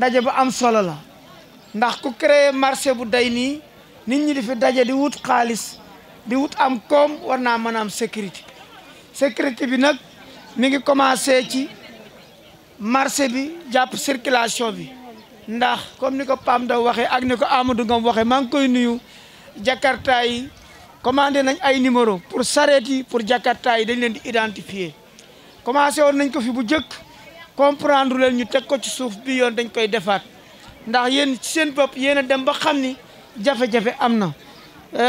ndaje bu am solo la ndax ku créer marché bu day nii nit ñi di fi daje di wut xaalis di wut am koom war naa mën a am sécurité bi nag mi ngi commencé ci marché bi jàpp circulation bi ndax comme ni ko Pam Ndaw waxee ak ni ko Amadou Ngom waxee maa ngi koy nuyu Jakarta yi commandé nañ ay numéro pour sareet yi pour Jakarta yi dañ leen di identifier commencé woon nañ ko fi bu jëkk comprendre leen ñu teg ko ci suuf bi yoon dañ koy defaat ndax yéen ci seen bopp yéen a dem ba xam ni jafe-jafe am na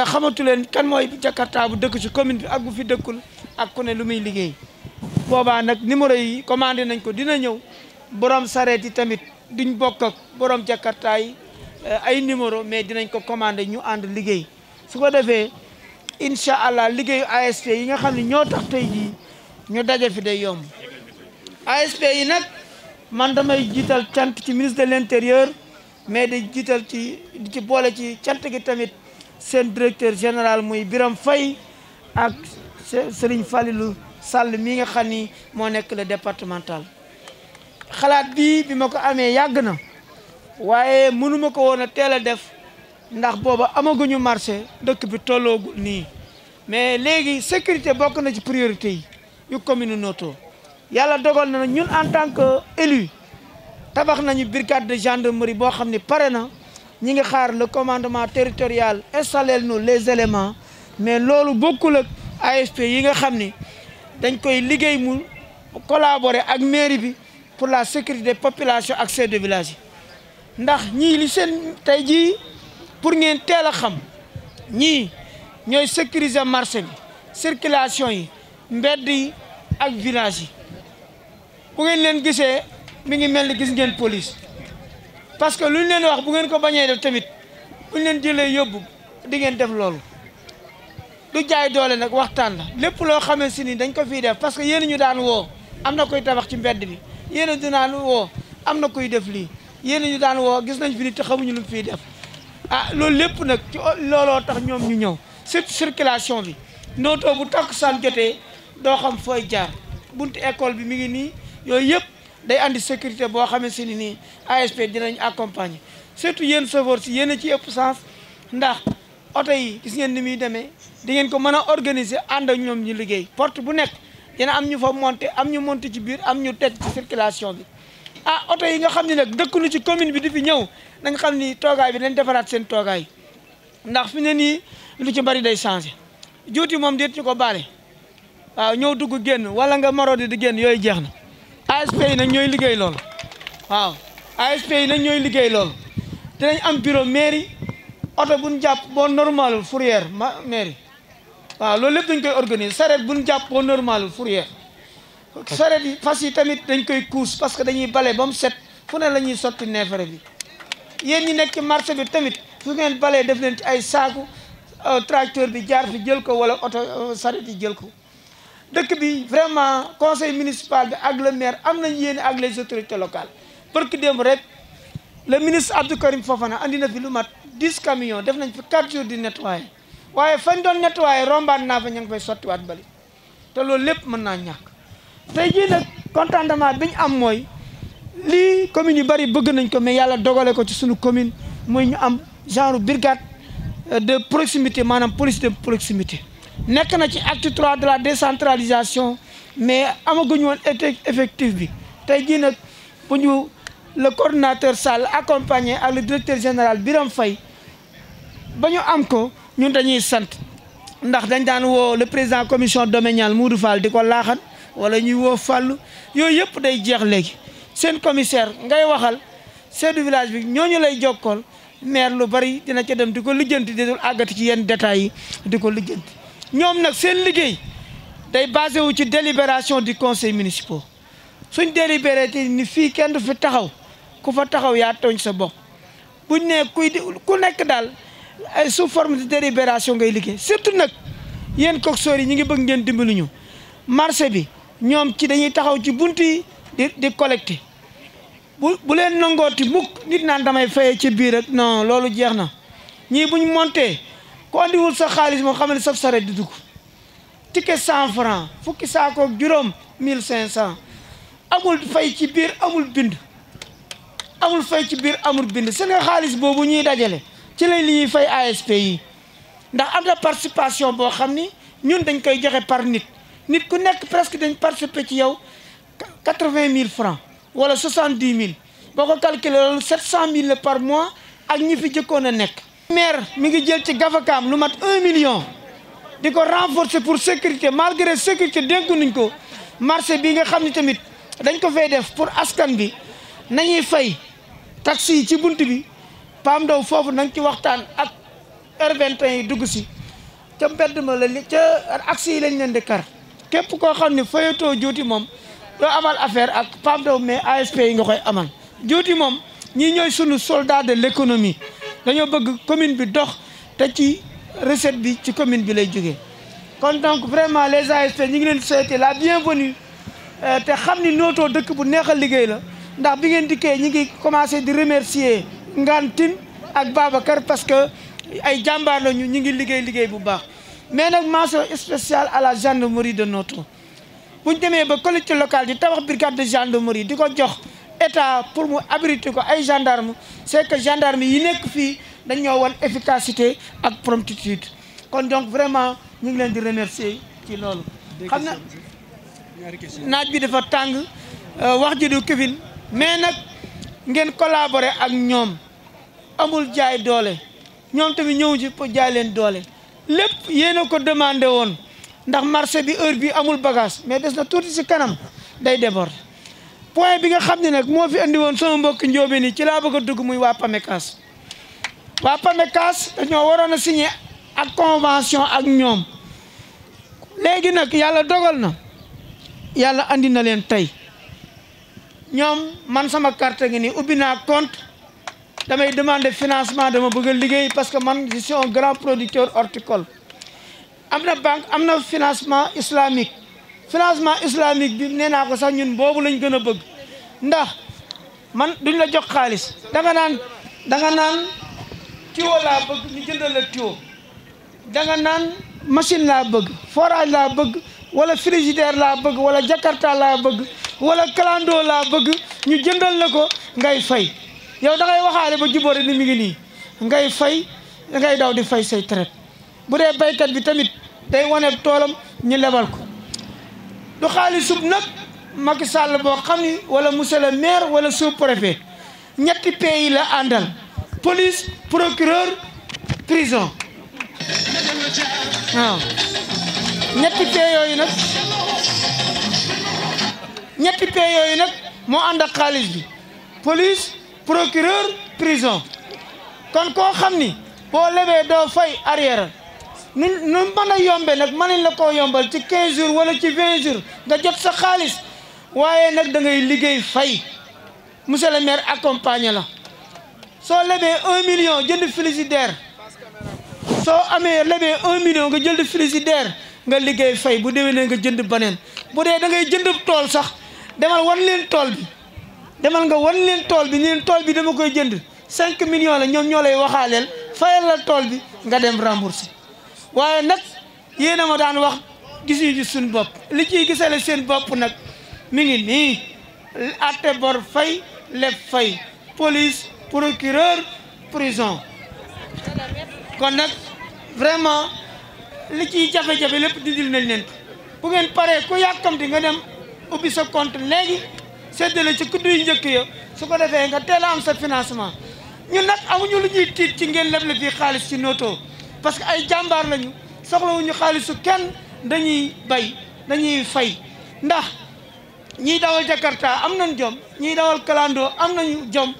xamatu leen kan mooy Jakarta bu dëkk ci commune bi ak bu fi dëkkul ak ku ne lu muy liggéey boobaa nag numéro yi commandé nañ ko dina ñëw borom sareet yi tamit duñ bokk ak borom Jakarta yi ay numéro mais dinañ ko commandé ñu ànd liggéey su ko defee incha allah liggéeyu ASP yi nga xam ne ñoo tax tey jii ñu daje fi day yomb ASP yi nag man damay jiital cant ci ministre de l'intérieur mais di jiital ci boole ci cant gi tamit seen directeur général muy Biram Faye ak Serigne Falilou Sall mi nga xam ni moo nekk le départemental xalaat bi ma ko amee yàgg na waaye mënuma ko woon a teel a def ndax booba amaguñu marché dëkk bi tolloogul nii mais léegi sécurité bokk na ci priorité yi yu commune Noto yàlla dogal na ñun en tant que élu tabax nañu brigade de gendarmerie boo xam ne pare na ñi ngi xaar le commandement territorial installé nu les éléments mais loolu bokkul ak ASP yi nga xam ni dañ koy liggéey mu collaborer ak mairie bi pour la sécurité des populations ak chefs de village yi ndax ñii li seen tey jii pour ngeen teel a xam ñii ñooy sécuriser marché bi circulation yi mbedd yi ak village yi bu ngeen leen gisee mi ngi mel ni gis ngeen police parce que lu ñu leen wax bu ngeen ko bañee def tamit bu ñu leen jëlee yóbbu di ngeen def loolu du jaay doole nag waxtaan la lépp loo xamee si ni dañ ko fiy def parce que yéen ñu daan woo am na koy tabax ci mbedd bi yéen ñu daan woo am na koy def lii yéen ñu daan woo gis nañ fi nit te xamuñu lu mu fiy def ah loolu lépp nag ci looloo tax ñoom ñu ñëw surtout circulation bi Noto bu takkusaan jotee doo xam fooy jaar buntu école bi mi ngi nii yooyu yëpp day andi sécurité boo xamee si ni nii ASP dinañ accompagner surtout yéen chauffeur si yéen a ci ëpp sens ndax oto yi gis ngeen ni muy demee di ngeen ko mën a organiser ànd ak ñoom ñu liggéey porte bu nekk dina am ñu fa monter am ñu monter ci biir am ñu teg ci circulation bi ah oto yi nga xam ne nag dëkkuñu ci commune bi di fi ñëw nañ xam ni toogaay bi dañ defaraat seen toogaay ndax fi ne nii lu ci bari day changé juuti moom déet ñu ko baale waaw ñëw dugg génn wala nga marodi di génn yooyu jeex na ASP yi nag ñooy liggéey loolu waaw ASP yi nag ñooy liggéey loolu dinañ am bureau mairie oto bu ñu jàpp boo normalul fourrière mairie waaw loolu lépp dañ koy organiser sareet bu ñu jàpp boo normalul fourrière sareet yi fas yi tamit dañ koy couche parce que dañuy bale ba mu set fu ne la ñuy sotti neefere bi yéen ñi nekk ci marché bi tamit fu ngeen balee def leen ci ay saaku tracteur bi jaar fi jël ko wala oto sareet yi jël ko dëkk bi vraiment conseil municipal bi ak le maire am nañ yéene ak les autorités locales parce que démb rek le ministre Abdou Karim Fofana andi na fi lu mat 10 camions def nañ fi 4 jours di nettoyer waaye fañ doon nettoyer rombaat naa fa ña ngi fay sottiwaat bali te loolu lépp mën naa ñàkk tey jii nag contentement bi ñu am mooy lii communes yu bari bëgg nañ ko mais yàlla dogale ko ci suñu commune mooy ñu am genre brigade de proximité maanaam police de proximité nekk na ci acte 3 de la décentralisation mais amaguñu woon effectif bi tey jii nag bu ñu le coordinateur Sall accompagné ak le directeur général Biram Faye ba ñu am ko ñun dañuy sant ndax dañ daan woo le président commission domaniale Moudou Fall di ko laaxan wala ñuy woo Fallu yooyu yëpp day jeex léegi seen commissaire ngay waxal chef de village bi ñooñu lay jokkool maire lu bari dina ca dem di ko lijjanti di dul àggati ci yenn détails yi di ko lijjanti ñoom nag seen liggéey day basé wu ci délibération du conseil municipal suñ délibéré te ni fii kenn du fi taxaw ku fa taxaw yaa tooñ sa bopp buñ ne ku nekk daal ay sous forme de délibération ngay liggéey surtout nag yéen coxeur yi ñi ngi bëgg ngeen dimbali ñu marché bi ñoom ci dañuy taxaw ci bunt yi di collecté bu leen nangooti mukk nit naan damay fayee ci biir rek non loolu jeex na ñii buñ monté ku andiwul sa xaalis moo xam ne saf saret di dugg ticket 100 francs fukki saakoog juróom 1500 amul fay ci biir amul bind amul fay ci biir amul bind seen nga xaalis boobu ñuy dajale ci lañ li ñuy fay ASP yi ndax am na participation boo xam ni ñun dañ koy joxe par nit ku nekk presque dañ participer ci yow 80 000 francs wala 70 000 boo ko calculer loolu 700 000 par mois ak ñi fi jëkkoon a nekk. maire mi ngi jël ci gafakaam lu mat 1 million di ko renforcer pour sécurité malgré sécurité dénku nañ ko marché bi nga xam ne tamit dañ ko fay def pour askan bi nañuy fay taxi yi ci bunt bi Pam Ndaw foofu nañ ci waxtaan ak R21 yi dugg si ca mbedd ma la ca axe yi lañ leen di kar képp koo xam ne fayatoo juuti moom doo amal affaire ak Pam Ndaw mais ASP yi nga koy amal juuti moom ñii ñooy sunu soldat de l'économie dañoo bëgg commune bi dox te ci recette bi ci commune bi lay jógee kon donc vraiment les ASP ñu ngi leen souhaiter la bienvenue te xam ni Noto dëkk bu neexal liggéey la ndax bi ngeen dikkee ñi ngi commencé di remercier Ngantine ak Babacar parce que ay jàmbaar lañu ñu ngi liggéey bu baax mais nag mention spéciale à la gendarmerie de Noto bu ñu demee ba collectivité locale di tabax brigade de gendarmerie di ko jox état pour mu abriter ko ay gendarme c'est que gendarme yi nekk fii dañoo wan efficacité ak promptitude kon donc vraiment ñu ngi leen di remercier ci loolu xam na naaj bi dafa tàng wax ji du këfin mais nag ngeen collaborer ak ñoom amul jaay doole ñoom tamit ñëw ci pour jaay leen doole lépp yéen a ko demandé woon ndax marché bi heure bi amul bagage mais des na tuuti si kanam day déborder point bi nga xam ne nag moo fi andi woon sama mbokk njóobe ni ci laa bëgg a dugg muy waa PAMECAS dañoo waroon a signé ak convention ak ñoom léegi nag yàlla dogal na yàlla andi na leen tey ñoom man sama carte ngi nii ubbi naa compte damay demander financement dama bëgg a liggéey parce que man je suis un grand producteur horticole am na banque am na financement islamique bi nee naa ko sax ñun boobu lañ gën a bëgg ndax man duñ la jox xaalis danga naan tuyau laa bëgg ñu jëndal la tuyau danga naan machine laa bëgg forage laa bëgg wala frigidaire laa bëgg wala jakarta laa bëgg wala clando laa bëgg ñu jëndal la ko ngay fay yow da ngay waxaale ba jubóore ni mi ngi nii ngay fay da ngay daw di fay say traite bu dee baykat bi tamit day wane toolam ñu lebal ko du xaalisub nag Macky Sall boo xam ni wala monsieur le maire wala sous-préfet ñetti pays la àndal police procureur prison waaw ñetti pays yooyu nag moo ànd ak xaalis bi police procureur prison kon koo xam ni boo lebee doo fay arrière nu mën a yombe nag mën nañ la koo yombal ci 15 jours wala ci 20 jours nga jot sa xaalis waaye nag da ngay liggéey fay monsieur le maire accompagné la soo lebee 1 million jënd frigidaire soo amee lebee 1 million nga jënd frigidaire nga liggéey fay bu déwénee nga jënd baneen bu dee da ngay jënd tool sax demal wan leen tool bi ni leen tool bi dama koy jënd 5 millions la ñoom ñoo lay waxaaleel fayal la tool bi nga dem rembourser waaye nag yéen a ma daan wax gisuñu ci suñu bopp li ciy gisale seen bopp nag mi ngi nii atte bor fay leb fay police procureur prison kon nag vraiment li ciy jafe-jafe lépp dindil nañ leen bu ngeen paree ku yàkkamti nga dem ubbi sa compte léegi séddale ci kuddu yu njëkk ya su ko defee nga teel a am sa financement ñun nag amuñu lu ñuy tiit ci ngeen leble fii xaalis ci Noto parce que ay jàmbaar lañu soxlawuñu xaalisu kenn dañuy bay dañuy fay ndax ñiy dawal Jakarta am nañ jom ñiy dawal Kalando am nañu jom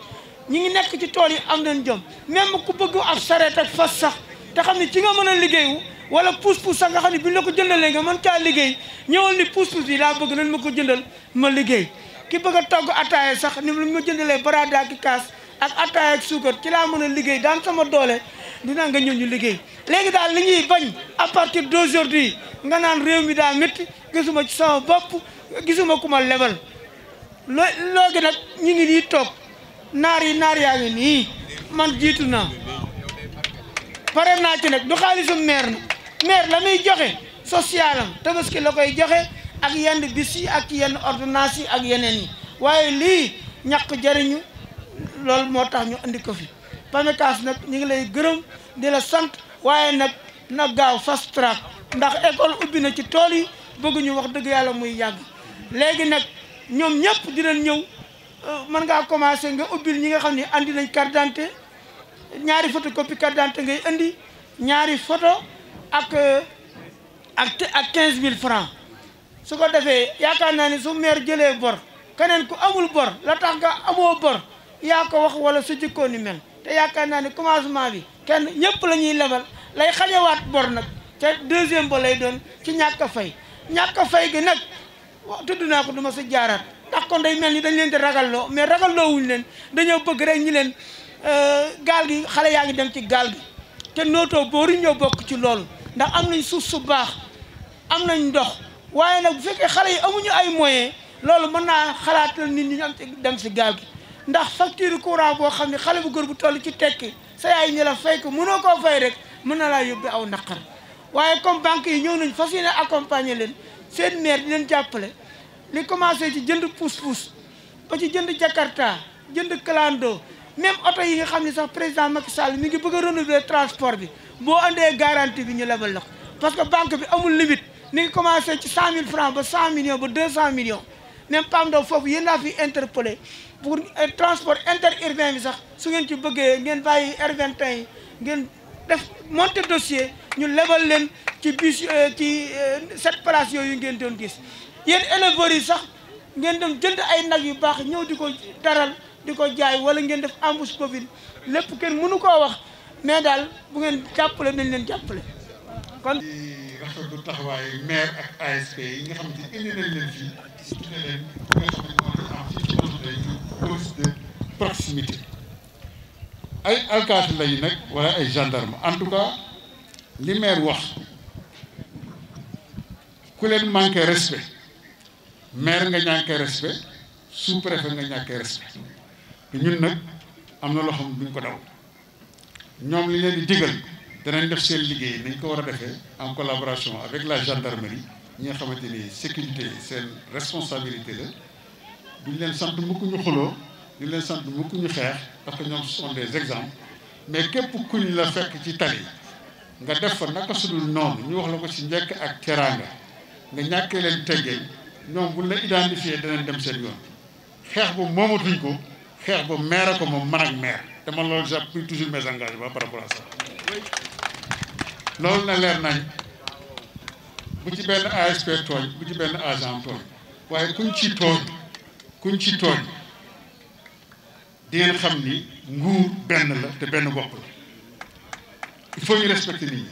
ñi ngi nekk ci tool yi am nañ jom même ku bëgg ab sareet ak fas sax te xam ne ci nga mën a liggéeyu wala pousse-pousse sax nga xam ne bi ñu la ko jëndalee nga mën caa liggéey ñëwal ni pousse-pousse bi daa bëgg nañ ma ko jëndal ma liggéey ki bëgg a togg ataaya sax ni lu ma jëndalee barada ki kaas ak ataaya ak suukar ci laa mën a liggéey daan sama doole dina nga ñëw ñu liggéey léegi daal li ñuy bañ à partir d'aujourd'hui nga naan réew mi daa métti gisuma ci sama bopp gisuma ku ma lebal loogi nag ñu ngi nii toog naar yaa ngi nii man jiitu naa pare naa ci nag du xaalisum maire la muy joxe social am tabaski la koy joxe ak yenn bis yi ak yenn ordonnance yi ak yeneen yi waaye lii ñàkk jariñu loolu moo tax ñu andi ko fi PAMECAS nag ñu ngi lay gërëm di la sant waaye nag na gaaw fast track ndax école ubbi na ci tool yi bëgguñu wax dëgg yàlla muy yàgg léegi nag ñoom ñëpp dinañ ñëw mën ngaa commencé nga ubbil ñi nga xam ne andi nañ carte d'identité ñaari photocopie carte d'identité ngay indi ñaari photo ak 15 000 francs su ko defee yaakaar naa ne su maire jëlee bor keneen ku amul bor la tax nga amoo bor yaa ko wax wala su jikkoon ni mel te yaakaar naa ne commencement bi kenn ñëpp la ñuy lebal lay xajawaat bor nag te deuxième ba lay doon ci ñàkk a fay gi nag tudd naa ko du ma sa jaaraat ndax kon day mel ni dañ leen di ragalloo mais ragalloo wuñ leen dañoo bëgg rek ñi leen gaal gi xale yaa ngi dem ci gaal gi te nootoo boori ñoo bokk ci loolu ndax am nañ suuf su baax am nañ ndox waaye nag bu fekkee xale yi amuñu ay moyens loolu mën naa xalaatal nit ñi am ci dem si gaal gi ndax facture courant boo xam ne xale bu góor bu toll ci tekki sa yaay ñi la fay ko mënoo koo fay rek mën na laa yóbbee aw naqar waaye comme banque yi ñëw nañ fas yéene accompagner leen seen maire di leen jàppale li commencé ci jënd pousse-pousse ba ci jënd Jakarta jënd clando même oto yi nga xam ne sax président Macky Sall mi ngi bëgg a renouveler transport bi boo andee garantie bi ñu lebal la ko parce que banque bi amul limite mi ngi commencé ci 100 000 francs ba 100 millions ba 200 millions même PAM Ndaw foofu yéen laa fi interpellé pour transport interurbain bi sax su ngeen ci bëggee ngeen bàyyi R21 yi ngeen def monter dossier ñu lebal leen ci bus ci 7 places yooyu ngeen doon gis yéen éleveurs yi sax ngeen dem jënd ay nag yu baax ñëw di ko daral di ko jaay wala ngeen def embouche Covid lépp kenn mënu koo wax mais daal bu ngeen jàppale nañ leen jàppale kon di rafetlu taxawaayu maire ak ASP yi nga xamante ni indi nañ leen fii tudde leen nga xam ne moom la am fii ci police de proximité ay alkaati lañu nag wala ay gendarme en tout cas li maire wax ku leen manqué respect maire nga ñàkkee respect sous-préfet nga ñàkkee respect te ñun nag am na loo xam duñ ko daw ñoom li leen di digal danañ def seen liggéey nañ ko war a defee en collaboration avec la gendarmerie ñi nga xamante ni sécurité seen responsabilité la duñ leen sant mukk ñu xuloo duñ leen sant mukk ñu xeex parce que ñoom sont des exemples mais képp kuñ la fekk ci tali nga def fa naka sudul noonu ñu wax la ko ci njëkk ak teraanga nga ñàkkee leen teggee ñoom buñ la identifié danañ dem seen yoon xeex boobu moomatuñ ko xeex boobu maire ko moom man ak maire te man loolu j'appuie toujours mes engagements par rapport à ça loolu na leer nañ bu ci benn ASP tooñ bu ci benn agent tooñ waaye kuñ ci tooñ di ngeen xam ni nguur benn la te benn bopp la il faut ñu respecter nit ñi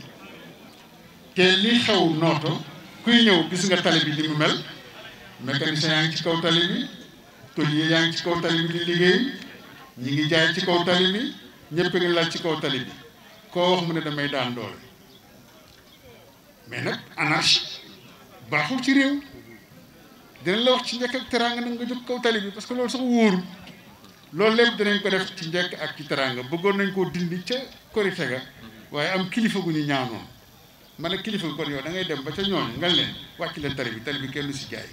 te li xew nooto kuy ñëw gis nga tali bi li mu mel mécanicien yaa ngi ci kaw tali bi tôlier yaa ngi ci kaw tali bi di liggéey ñi ngi jaay ci kaw tali bi ñëpp ngi lal ci kaw tali bi koo wax mu ne damay daan doole mais nag anarchie baaxul ci réew dinañ la wax ci njëkk ak teraanga nag nga jóg kaw tali bi parce que loolu sax wóoru loolu lépp dinañ ko def ci njëkk ak ci teraanga bëggoon nañ koo dindi ca korite ga waaye am kilifa gu ñu ñaanoon ma ne kilifa kon yow da ngay dem ba ca ñooñu nga leen wàcc leen tali bi kenn du si jaay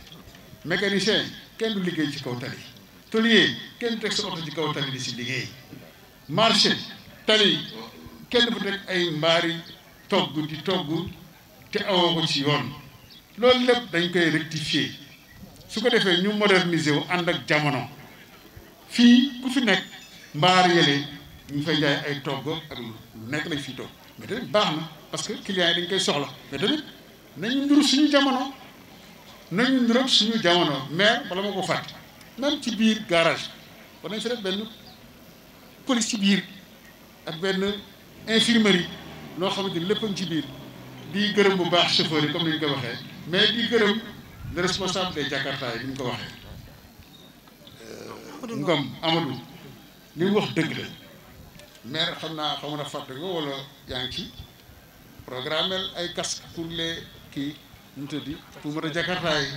mécanicien kenn du liggéey ci kaw tali tôlier kenn du teg sa oto ci kaw tali di si liggéey marché tali kenn du teg ay mbaari togg di togg te awoo ko ci yoon loolu lépp dañ koy rectifier su ko defee ñu moderniser wu ànd ak jamono fii ku fi nekk mbaar yële ñu fay jaay ay togg ak lu nekk lañ fiy togg mais tamit baax na parce que clients yi dañ koy soxla mais tamit nañu nduru suñu jamono mais bala ma ko fàtte même ci biir garage war nañ fi def benn police ci biir ak benn infirmerie loo xamante ni lépp a ngi ci biir di gërëm bu baax chauffeur yi comme ni ñu ko waxee mais di gërëm le responsable des Jakarta yi ni ñu ko waxee Ngom Amadou li mu wax dëgg la maire xam na fàtte ko wala yaa ngi ci programmel ay casque pour les kii ñu tëddi pour moto Jakarta yi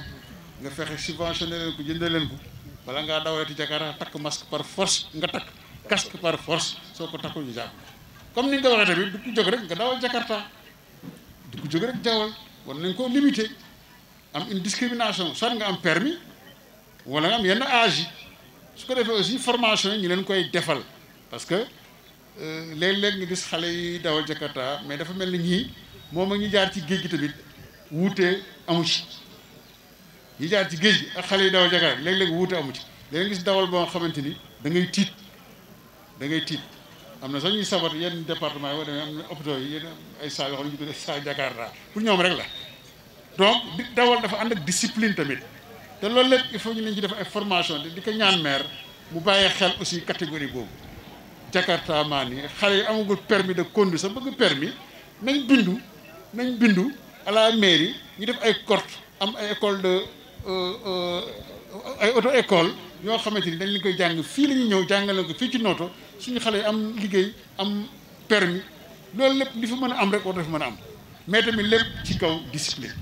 nga fexe subventionné leen ko jëndee leen ko bala ngaa dawalati Jakarta takk masque par force nga takk casque par force soo ko takkul ñu jàpp comme ni nga ko waxee tamit du ko jóg rek nga dawal Jakarta du ko jóg rek jawal war nañ koo limité am une discrimination soit nga am permis wala nga am yenn âge yi su ko defee aussi formation yi ñu leen koy defal parce que léeg-léeg nga gis xale yi dawal Jakarta mais dafa mel ni ñii moom ak ñi jaar ci géej gi tamit wuute amu ci ñi jaar ci géej gi ak xale yi dawal Jakarta léeg-léeg wuute amu ci léeg gis dawal boo xamante ni da ngay tiit am na sax ñuy sabat yenn département yi wala am na hôpitaux yi yenn ay saa yoo xam ne ñu tuddee saa Jakarta pour ñoom rek la donc dawal dafa ànd ak discipline tamit te loolu lépp il faut ñu leen ci def ay formation di ko ñaan maire mu bàyyee xel aussi catégorie boobu Jakarta maa ni xale yi amagul permis de conduire sax bëgg permis nañ bindu à la mairie ñu def ay corte am ay école de ay auto école yoo xamante ni dañ leen koy jàng fii la ñuy ñëw jàngale ko fii ci Noto suñu xale yi am liggéey am permis loolu lépp li fi mën a am rek war dafa mën a am mais tamit lépp ci kaw discipline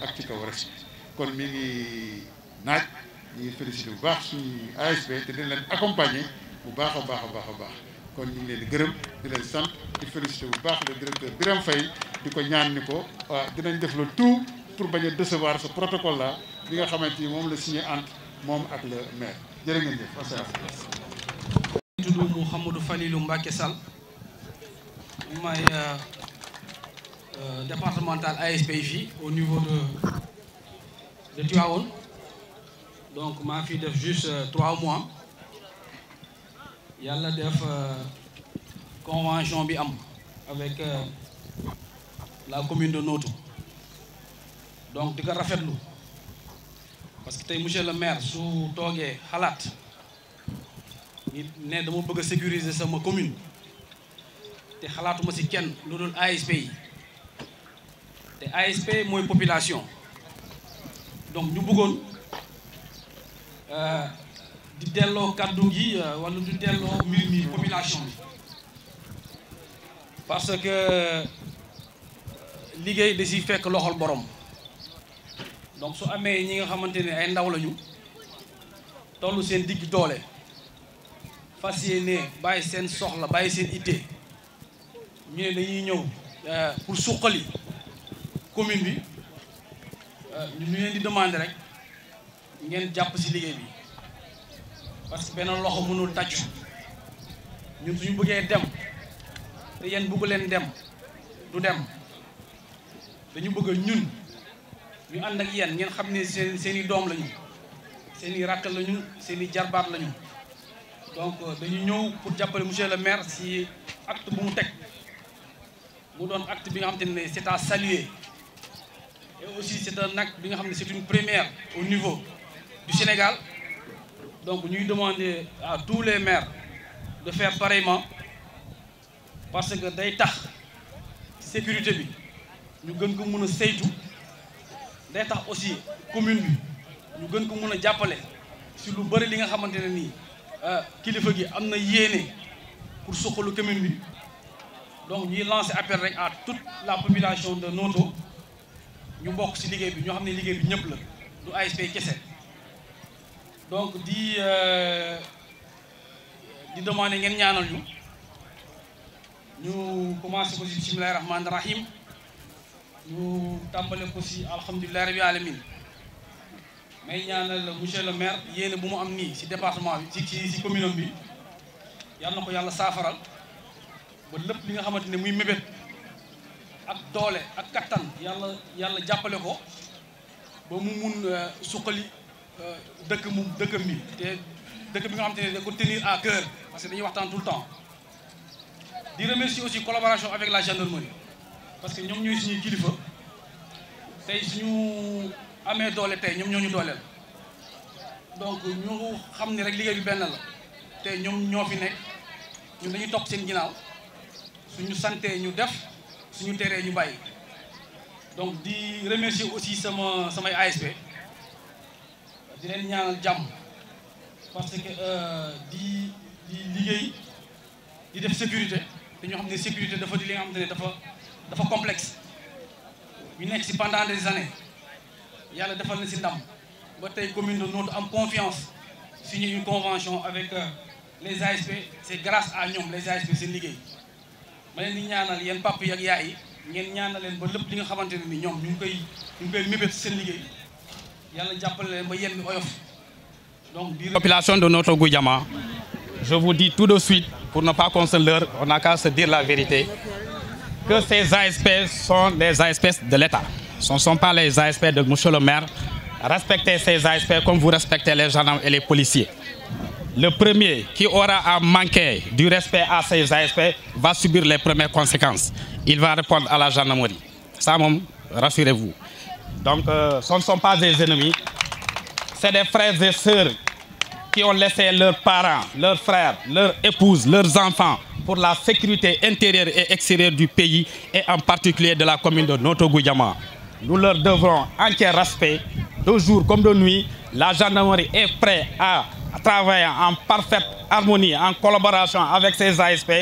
ak ci kaw respect kon mi ngi naaj ñu ngi félicité bu baax suñu ASP te dañ leen accompagner bu baax a baax kon ñu ngi leen di gërëm di leen sant di félicité bu baax le directeur Birame Faye di ko ñaan ni ko dinañ def le tout pour bañ a décevoir ce protocole là bi nga xamante ni moom la signé entre moom ak le maire jërë ngeen jëf asalaamaaleykum. tudd Mouhamadou Falilou Mbacké Sall may départemental ASP fii au niveau de Tivaouane donc maa fi def juste 3 mois yàlla def convention bi am avec la commune de Noto donc di ko rafetlu parce que tey monsieur le maire su toogee xalaat ne dama bëgg a sécuriser sama commune te xalaatuma ci kenn lu dul ASP yi te ASP mooy population donc ñu bëggoon di delloo kàddu gi wala di delloo mbir mi population bi parce que liggéey da ciy fekk loxol borom donc su amee ñi nga xamante ne ay ndaw lañu tollu seen digg doole fas yéene bàyyi seen soxla bàyyi seen itte ñu ne dañuy ñëw pour suqali commune bi ñu leen di demander rek ngeen jàpp ci liggéey bi parce que benn loxo mënul tàccu ñun suñu bëggee dem te yéen bëggu leen dem du dem dañu bëgg ñun ñu ànd ak yéen ngeen xam ne seen i doom lañu seen i rakk lañu seen i jarbaat lañu donc dañu ñëw pour jàppale monsieur le maire ci acte bu mu teg mu doon acte bi nga xamante ne c'est à saluer et aussi c'est un acte bi nga xam ne c'est une première au niveau du Sénégal donc ñuy demander à tous les maires de faire pareillement parce que day tax sécurité bi ñu gën ko mën a saytu day tax aussi commune bi ñu gën ko mën a jàppale si lu bëri li nga xamante ne nii kilifa gi am na yéene pour suqalu commune bi donc ñuy lancer appel rek à toute la population de Noto ñu bokk ci liggéey bi ñoo xam ne liggéey bi ñëpp la du ASP kese donc di demander ngeen ñaanal ñu commencé ko ci bismillahi rahmaani rahim ñu tàmbale ko ci alhamdulillahi rabbil alamin may ñaanal monsieur le maire yéene bu mu am nii ci département bi ci commune bi yal na ko yàlla saafaral ba lépp li nga xamante ne muy mébét ak doole ak kattan yàlla jàppale ko ba mu mun suqali dëkkam bi te dëkk bi nga xamante ne da ko tenir à cœur parce que dañuy waxtaan tout le temps di remercier aussi collaboration avec la gendarmerie parce que ñoom ñooy suñuy kilifa tey suñu amee doole tey ñoom ñoo ñu dooleel donc ñu xam ni rek liggéey bi benn la te ñoom ñoo fi nekk ñun dañuy topp seen ginnaaw suñu santee ñu def suñu teree ñu bàyyi donc di remercier aussi samay ASP di leen ñaanal jàmm parce que di liggéey di def sécurité te ñoo xam ne sécurité dafa di li nga xamante ne dafa complexe ñu nekk ci pendant des années yàlla defal na ci ndam ba tey commune de Noto am confiance signer une convention avec les ASP c'est grâce à ñoom les ASP seen liggéey ma leen di ñaanal yéen papa yi ak yaay yi ngeen ñaanal leen ba lépp li nga xamante ne ni ñoom ñu ngi koy mébét seen liggéey yàlla jàppale leen ba yenn bi oyof Donc, population de notre Goudiama, je vous dis tout de suite, pour ne pas qu'on se leurre, on n'a qu'à se dire la vérité, que ces ASP sont des ASP de l'État. Ce ne sont pas les ASP de M. le maire. Respectez ces ASP comme vous respectez les gendarmes et les policiers. Le premier qui aura à manquer du respect à ces ASP va subir les premières conséquences. Il va répondre à la gendarmerie. Ça, rassurez-vous. Donc, ce ne sont pas des ennemis. C'est des frères et sœurs qui ont laissé leurs parents, leurs frères, leurs épouses, leurs enfants pour la sécurité intérieure et extérieure du pays et en particulier de la commune de Noto Goudiama. Nous leur devrons entier respect. De jour comme de nuit, la gendarmerie est prête à travailler en parfaite harmonie, en collaboration avec ces ASP,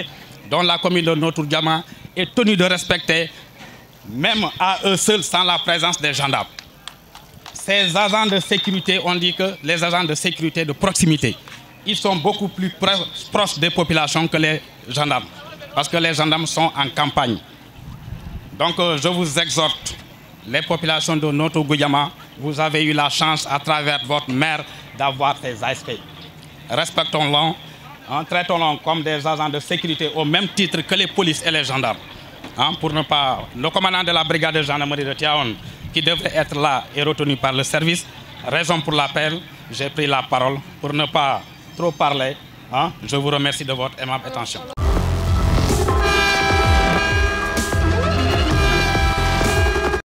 dont la commune de Noto Goudiama est tenue de respecter, même à eux seuls, sans la présence des gendarmes. Ces agents de sécurité, on dit que les agents de sécurité de proximité, ils sont beaucoup plus proches des populations que les gendarmes, parce que les gendarmes sont en campagne. Donc je vous exhorte, les populations de Noto Goudiama, vous avez eu la chance à travers votre maire d'avoir ces ASP. Respectons-les, traitons-les comme des agents de sécurité au même titre que les polices et les gendarmes. Pour ne pas... Le commandant de la brigade de gendarmerie de Tiaon, qui devrait être là, est retenu par le service. Raison pour laquelle j'ai pris la parole pour ne pas trop parler. Je vous remercie de votre aimable attention.